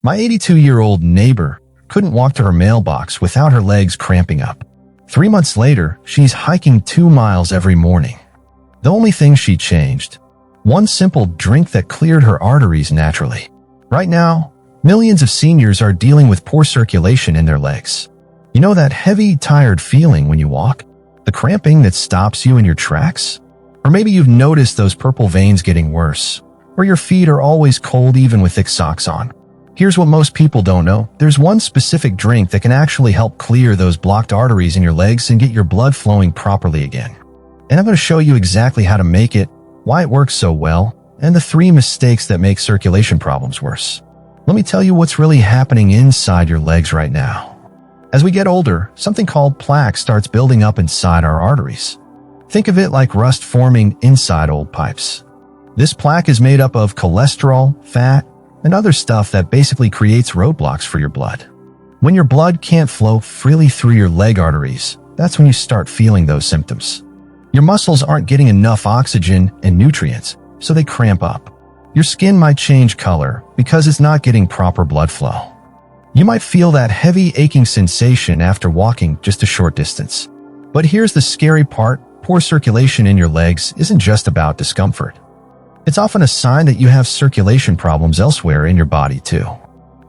My 82-year-old neighbor couldn't walk to her mailbox without her legs cramping up. 3 months later, she's hiking 2 miles every morning. The only thing she changed: one simple drink that cleared her arteries naturally. Right now, millions of seniors are dealing with poor circulation in their legs. You know that heavy, tired feeling when you walk? The cramping that stops you in your tracks? Or maybe you've noticed those purple veins getting worse, or your feet are always cold even with thick socks on. Here's what most people don't know. There's one specific drink that can actually help clear those blocked arteries in your legs and get your blood flowing properly again. And I'm going to show you exactly how to make it, why it works so well, and the 3 mistakes that make circulation problems worse. Let me tell you what's really happening inside your legs right now. As we get older, something called plaque starts building up inside our arteries. Think of it like rust forming inside old pipes. This plaque is made up of cholesterol, fat, and other stuff that basically creates roadblocks for your blood. When your blood can't flow freely through your leg arteries, that's when you start feeling those symptoms. Your muscles aren't getting enough oxygen and nutrients, so they cramp up. Your skin might change color because it's not getting proper blood flow. You might feel that heavy aching sensation after walking just a short distance. But here's the scary part: poor circulation in your legs isn't just about discomfort. It's often a sign that you have circulation problems elsewhere in your body too.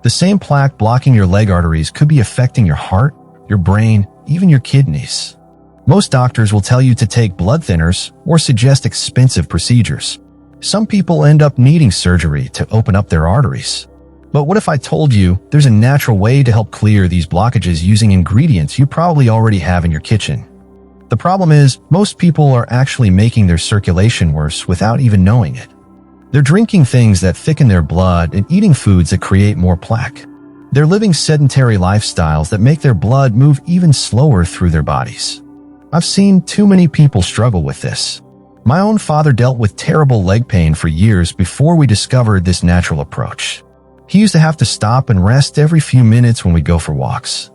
The same plaque blocking your leg arteries could be affecting your heart, your brain, even your kidneys. Most doctors will tell you to take blood thinners or suggest expensive procedures. Some people end up needing surgery to open up their arteries. But what if I told you there's a natural way to help clear these blockages using ingredients you probably already have in your kitchen? The problem is, most people are actually making their circulation worse without even knowing it. They're drinking things that thicken their blood and eating foods that create more plaque. They're living sedentary lifestyles that make their blood move even slower through their bodies. I've seen too many people struggle with this. My own father dealt with terrible leg pain for years before we discovered this natural approach. He used to have to stop and rest every few minutes when we go for walks.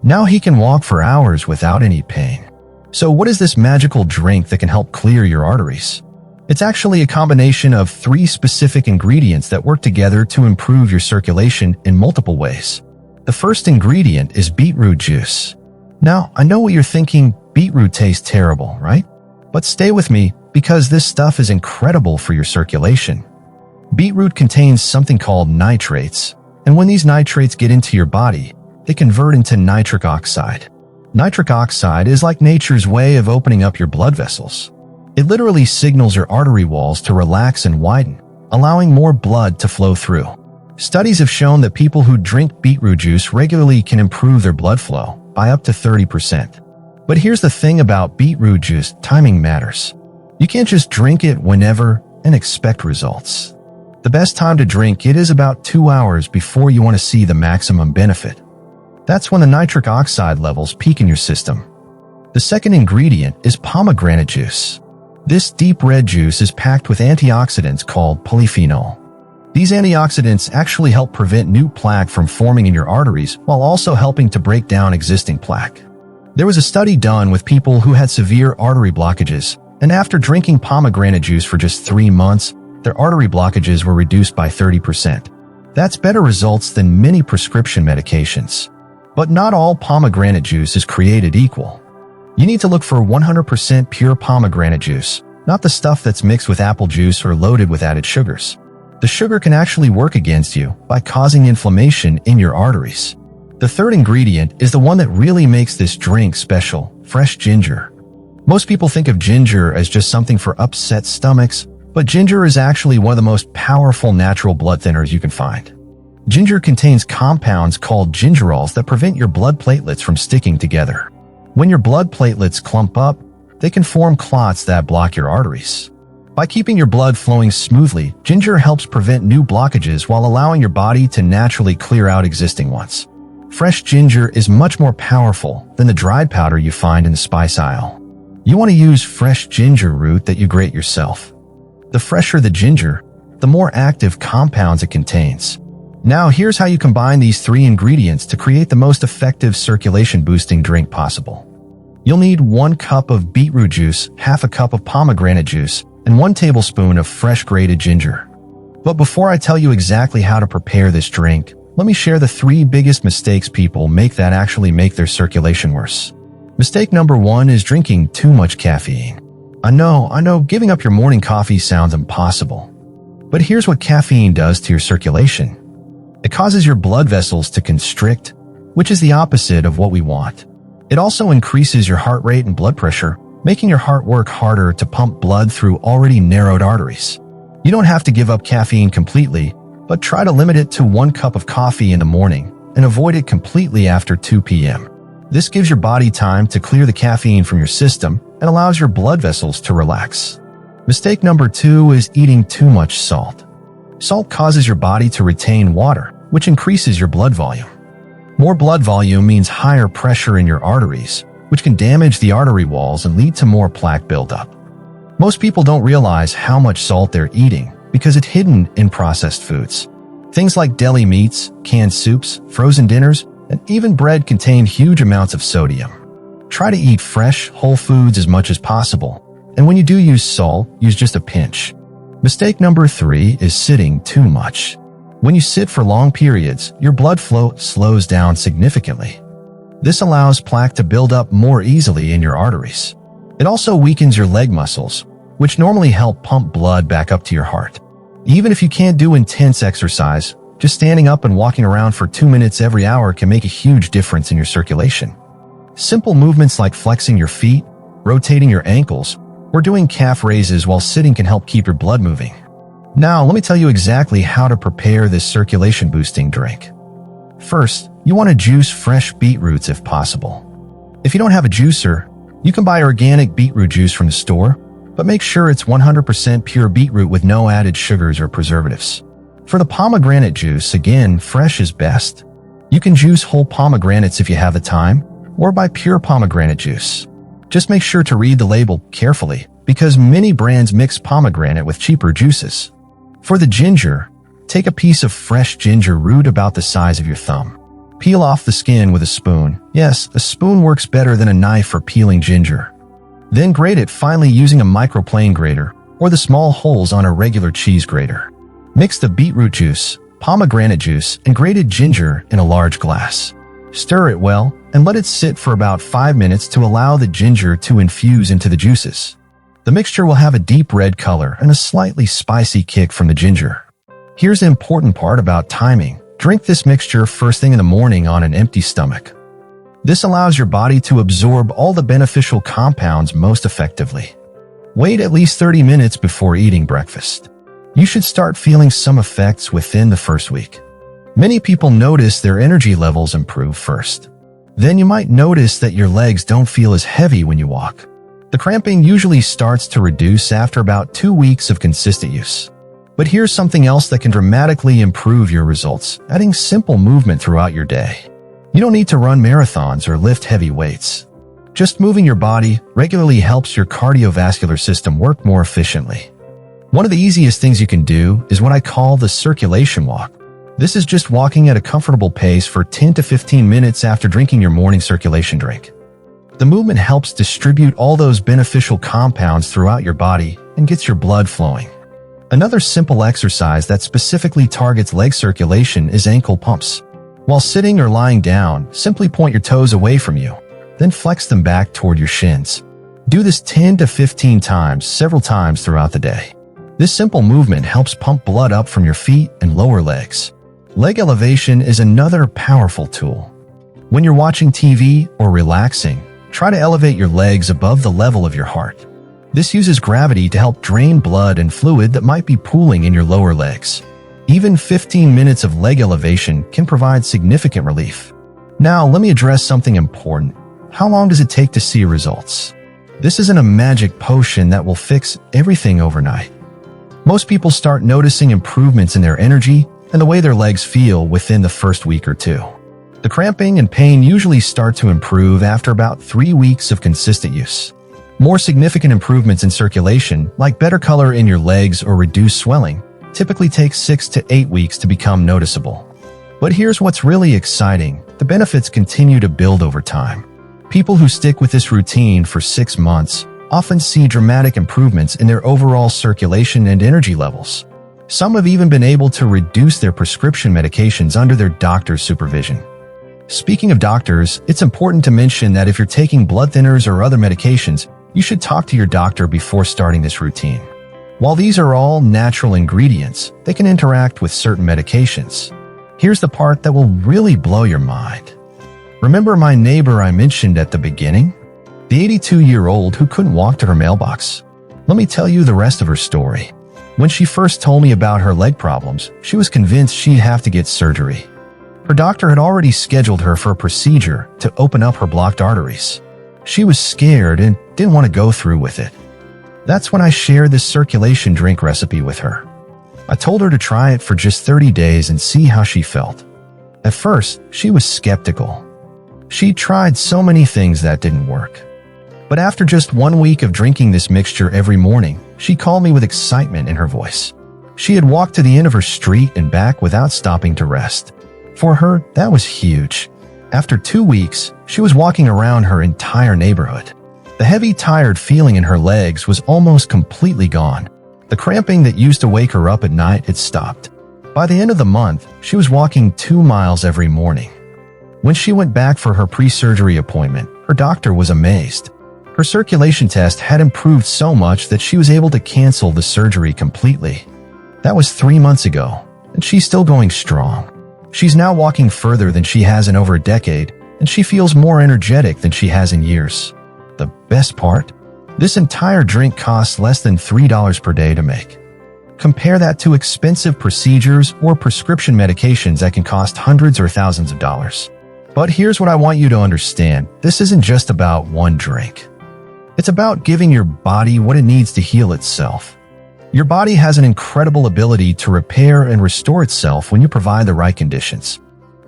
Now he can walk for hours without any pain. So what is this magical drink that can help clear your arteries? It's actually a combination of 3 specific ingredients that work together to improve your circulation in multiple ways. The first ingredient is beetroot juice. Now, I know what you're thinking: beetroot tastes terrible, right? But stay with me, because this stuff is incredible for your circulation. Beetroot contains something called nitrates, and when these nitrates get into your body, they convert into nitric oxide. Nitric oxide is like nature's way of opening up your blood vessels. It literally signals your artery walls to relax and widen, allowing more blood to flow through. Studies have shown that people who drink beetroot juice regularly can improve their blood flow by up to 30%. But here's the thing about beetroot juice: timing matters. You can't just drink it whenever and expect results. The best time to drink it is about 2 hours before you want to see the maximum benefit. That's when the nitric oxide levels peak in your system. The second ingredient is pomegranate juice. This deep red juice is packed with antioxidants called polyphenol. These antioxidants actually help prevent new plaque from forming in your arteries while also helping to break down existing plaque. There was a study done with people who had severe artery blockages, and after drinking pomegranate juice for just 3 months, their artery blockages were reduced by 30%. That's better results than many prescription medications. But not all pomegranate juice is created equal. You need to look for 100% pure pomegranate juice, not the stuff that's mixed with apple juice or loaded with added sugars. The sugar can actually work against you by causing inflammation in your arteries. The third ingredient is the one that really makes this drink special: fresh ginger. Most people think of ginger as just something for upset stomachs, but ginger is actually one of the most powerful natural blood thinners you can find. Ginger contains compounds called gingerols that prevent your blood platelets from sticking together. When your blood platelets clump up, they can form clots that block your arteries. By keeping your blood flowing smoothly, ginger helps prevent new blockages while allowing your body to naturally clear out existing ones. Fresh ginger is much more powerful than the dried powder you find in the spice aisle. You want to use fresh ginger root that you grate yourself. The fresher the ginger, the more active compounds it contains. Now here's how you combine these 3 ingredients to create the most effective circulation-boosting drink possible. You'll need 1 cup of beetroot juice, half a cup of pomegranate juice, and 1 tablespoon of fresh grated ginger. But before I tell you exactly how to prepare this drink, let me share the 3 biggest mistakes people make that actually make their circulation worse. Mistake number 1 is drinking too much caffeine. I know, giving up your morning coffee sounds impossible. But here's what caffeine does to your circulation. It causes your blood vessels to constrict, which is the opposite of what we want. It also increases your heart rate and blood pressure, making your heart work harder to pump blood through already narrowed arteries. You don't have to give up caffeine completely, but try to limit it to 1 cup of coffee in the morning and avoid it completely after 2 p.m. This gives your body time to clear the caffeine from your system and allows your blood vessels to relax. Mistake number 2 is eating too much salt. Salt causes your body to retain water, which increases your blood volume. More blood volume means higher pressure in your arteries, which can damage the artery walls and lead to more plaque buildup. Most people don't realize how much salt they're eating because it's hidden in processed foods. Things like deli meats, canned soups, frozen dinners, and even bread contain huge amounts of sodium. Try to eat fresh, whole foods as much as possible, and when you do use salt, use just a pinch. Mistake number 3 is sitting too much. When you sit for long periods, your blood flow slows down significantly. This allows plaque to build up more easily in your arteries. It also weakens your leg muscles, which normally help pump blood back up to your heart. Even if you can't do intense exercise, just standing up and walking around for 2 minutes every hour can make a huge difference in your circulation. Simple movements like flexing your feet, rotating your ankles, or doing calf raises while sitting can help keep your blood moving. Now, let me tell you exactly how to prepare this circulation-boosting drink. First, you want to juice fresh beetroots if possible. If you don't have a juicer, you can buy organic beetroot juice from the store, but make sure it's 100% pure beetroot with no added sugars or preservatives. For the pomegranate juice, again, fresh is best. You can juice whole pomegranates if you have the time, or buy pure pomegranate juice. Just make sure to read the label carefully, because many brands mix pomegranate with cheaper juices. For the ginger, take a piece of fresh ginger root about the size of your thumb. Peel off the skin with a spoon. Yes, a spoon works better than a knife for peeling ginger. Then grate it finely using a microplane grater or the small holes on a regular cheese grater. Mix the beetroot juice, pomegranate juice, and grated ginger in a large glass. Stir it well and let it sit for about 5 minutes to allow the ginger to infuse into the juices. The mixture will have a deep red color and a slightly spicy kick from the ginger. Here's the important part about timing. Drink this mixture first thing in the morning on an empty stomach. This allows your body to absorb all the beneficial compounds most effectively. Wait at least 30 minutes before eating breakfast. You should start feeling some effects within the first week. Many people notice their energy levels improve first. Then you might notice that your legs don't feel as heavy when you walk. The cramping usually starts to reduce after about 2 weeks of consistent use. But here's something else that can dramatically improve your results, adding simple movement throughout your day. You don't need to run marathons or lift heavy weights. Just moving your body regularly helps your cardiovascular system work more efficiently. One of the easiest things you can do is what I call the circulation walk. This is just walking at a comfortable pace for 10 to 15 minutes after drinking your morning circulation drink. The movement helps distribute all those beneficial compounds throughout your body and gets your blood flowing. Another simple exercise that specifically targets leg circulation is ankle pumps. While sitting or lying down, simply point your toes away from you, then flex them back toward your shins. Do this 10 to 15 times, several times throughout the day. This simple movement helps pump blood up from your feet and lower legs. Leg elevation is another powerful tool. When you're watching TV or relaxing, try to elevate your legs above the level of your heart. This uses gravity to help drain blood and fluid that might be pooling in your lower legs. Even 15 minutes of leg elevation can provide significant relief. Now, let me address something important. How long does it take to see results? This isn't a magic potion that will fix everything overnight. Most people start noticing improvements in their energy and the way their legs feel within the first week or 2. The cramping and pain usually start to improve after about 3 weeks of consistent use. More significant improvements in circulation, like better color in your legs or reduced swelling, typically take 6 to 8 weeks to become noticeable. But here's what's really exciting. The benefits continue to build over time. People who stick with this routine for 6 months often see dramatic improvements in their overall circulation and energy levels. Some have even been able to reduce their prescription medications under their doctor's supervision. Speaking of doctors, it's important to mention that if you're taking blood thinners or other medications, you should talk to your doctor before starting this routine. While these are all natural ingredients, they can interact with certain medications. Here's the part that will really blow your mind. Remember my neighbor I mentioned at the beginning? The 82-year-old who couldn't walk to her mailbox? Let me tell you the rest of her story. When she first told me about her leg problems, she was convinced she'd have to get surgery. Her doctor had already scheduled her for a procedure to open up her blocked arteries. She was scared and didn't want to go through with it. That's when I shared this circulation drink recipe with her. I told her to try it for just 30 days and see how she felt. At first, she was skeptical. She tried so many things that didn't work. But after just 1 week of drinking this mixture every morning, she called me with excitement in her voice. She had walked to the end of her street and back without stopping to rest. For her, that was huge. After 2 weeks, she was walking around her entire neighborhood. The heavy, tired feeling in her legs was almost completely gone. The cramping that used to wake her up at night had stopped. By the end of the month, she was walking 2 miles every morning. When she went back for her pre-surgery appointment, her doctor was amazed. Her circulation test had improved so much that she was able to cancel the surgery completely. That was 3 months ago, and she's still going strong. She's now walking further than she has in over a decade, and she feels more energetic than she has in years. The best part? This entire drink costs less than $3 per day to make. Compare that to expensive procedures or prescription medications that can cost hundreds or thousands of dollars. But here's what I want you to understand. This isn't just about one drink. It's about giving your body what it needs to heal itself. Your body has an incredible ability to repair and restore itself when you provide the right conditions.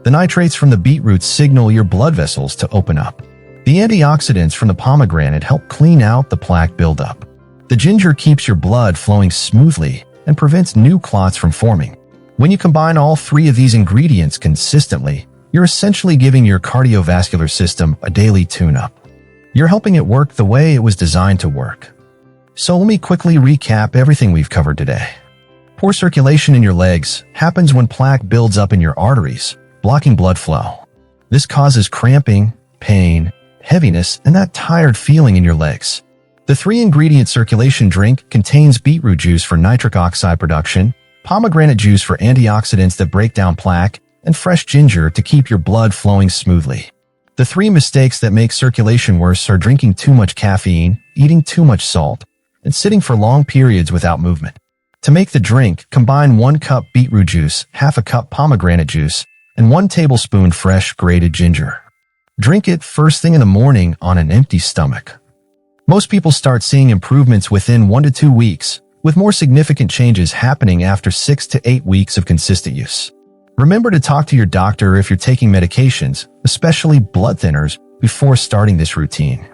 The nitrates from the beetroot signal your blood vessels to open up. The antioxidants from the pomegranate help clean out the plaque buildup. The ginger keeps your blood flowing smoothly and prevents new clots from forming. When you combine all 3 of these ingredients consistently, you're essentially giving your cardiovascular system a daily tune-up. You're helping it work the way it was designed to work. So let me quickly recap everything we've covered today. Poor circulation in your legs happens when plaque builds up in your arteries, blocking blood flow. This causes cramping, pain, heaviness, and that tired feeling in your legs. The 3-ingredient circulation drink contains beetroot juice for nitric oxide production, pomegranate juice for antioxidants that break down plaque, and fresh ginger to keep your blood flowing smoothly. The 3 mistakes that make circulation worse are drinking too much caffeine, eating too much salt, and sitting for long periods without movement. To make the drink, combine 1 cup beetroot juice, half a cup pomegranate juice, and 1 tablespoon fresh grated ginger. Drink it first thing in the morning on an empty stomach. Most people start seeing improvements within 1 to 2 weeks, with more significant changes happening after 6 to 8 weeks of consistent use. Remember to talk to your doctor if you're taking medications, especially blood thinners, before starting this routine.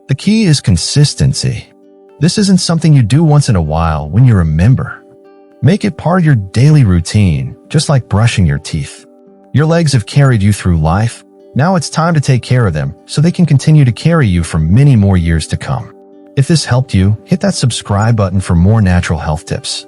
The key is consistency. This isn't something you do once in a while when you remember. Make it part of your daily routine, just like brushing your teeth. Your legs have carried you through life. Now it's time to take care of them so they can continue to carry you for many more years to come. If this helped you, hit that subscribe button for more natural health tips.